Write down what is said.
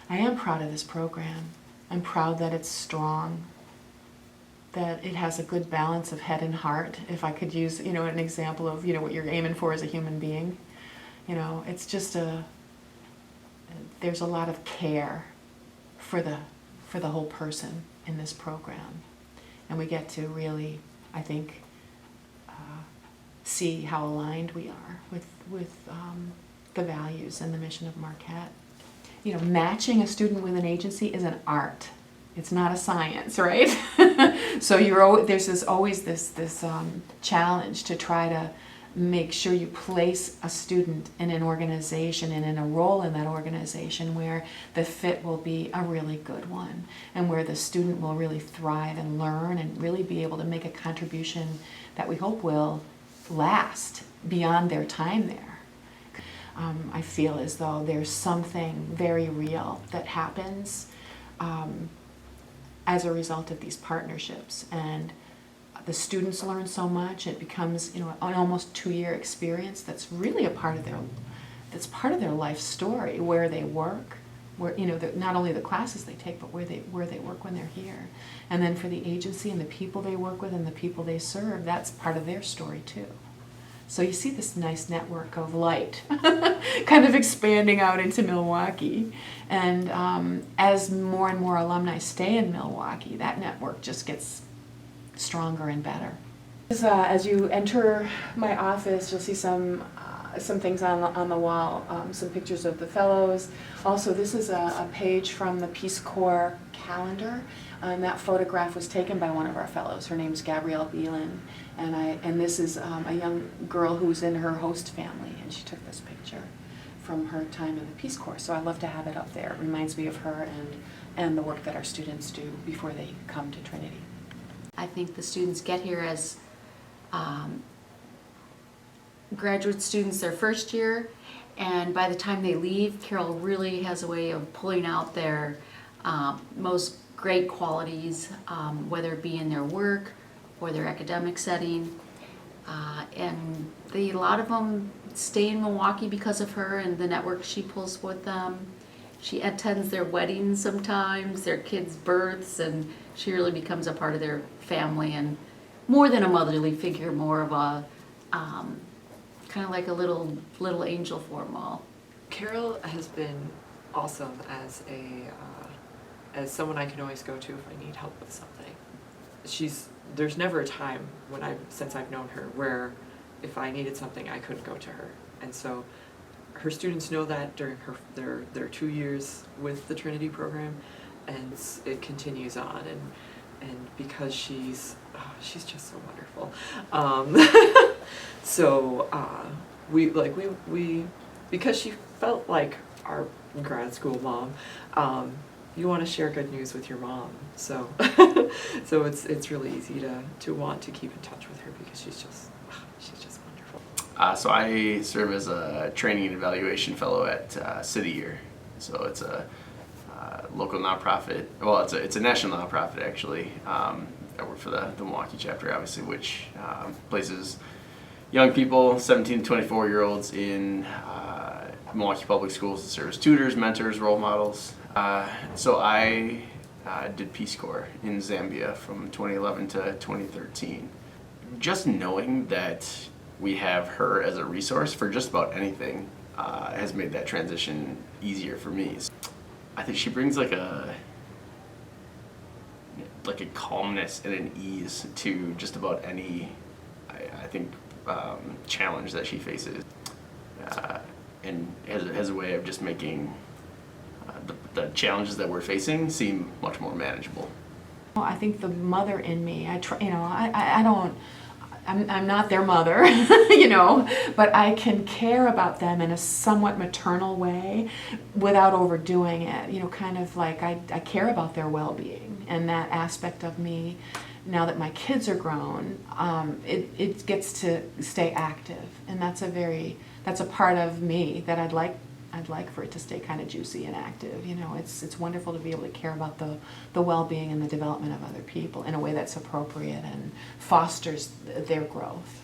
I am proud of this program. I'm proud that it's strong, that it has a good balance of head and heart, if I could use, an example of, what you're aiming for as a human being. It's just there's a lot of care for the whole person in this program. And we get to really, I think, see how aligned we are with the values and the mission of Marquette. Matching a student with an agency is an art. It's not a science, right? So there's always this challenge to try to make sure you place a student in an organization and in a role in that organization where the fit will be a really good one, and where the student will really thrive and learn and really be able to make a contribution that we hope will last beyond their time there. I feel as though there's something very real that happens as a result of these partnerships, and the students learn so much. It becomes an almost 2-year experience that's really part of their life story, where they work, where not only the classes they take, but where they work when they're here. And then for the agency and the people they work with and the people they serve, that's part of their story too. So you see this nice network of light kind of expanding out into Milwaukee. And as more and more alumni stay in Milwaukee, that network just gets stronger and better. As you enter my office, you'll see some things on the wall, some pictures of the fellows. Also, this is a page from the Peace Corps calendar, and that photograph was taken by one of our fellows. Her name's Gabrielle Beelan, and this is a young girl who's in her host family, and she took this picture from her time in the Peace Corps. So I love to have it up there. It reminds me of her and the work that our students do before they come to Trinity. I think the students get here as graduate students their first year, and by the time they leave, Carole really has a way of pulling out their most great qualities, whether it be in their work or their academic setting. And a lot of them stay in Milwaukee because of her and the network she pulls with them. She attends their weddings sometimes, their kids' births, and she really becomes a part of their family, and more than a motherly figure, more of a kind of like a little angel for them all. Carole has been awesome as someone I can always go to if I need help with something. There's never a time since I've known her where if I needed something I couldn't go to her, and so her students know that during their 2 years with the Trinity program, and it continues on, and because she's just so wonderful. So we because she felt like our grad school mom. You want to share good news with your mom, so so it's really easy to want to keep in touch with her because she's just wonderful. So I serve as a training and evaluation fellow at City Year. So it's a local nonprofit. Well, it's a national nonprofit actually. I work for the Milwaukee chapter, obviously, which places young people, 17 to 24-year-olds in Milwaukee public schools to serve as tutors, mentors, role models. So I did Peace Corps in Zambia from 2011 to 2013. Just knowing that we have her as a resource for just about anything has made that transition easier for me. I think she brings like a calmness and an ease to just about any, I think, challenge that she faces, and has a way of just making the challenges that we're facing seem much more manageable. Well, I think the mother in me, I'm not their mother, but I can care about them in a somewhat maternal way without overdoing it, kind of like I care about their well-being, and that aspect of me, now that my kids are grown, it gets to stay active, and that's a part of me that I'd like for it to stay kind of juicy and active. It's wonderful to be able to care about the well-being and the development of other people in a way that's appropriate and fosters their growth.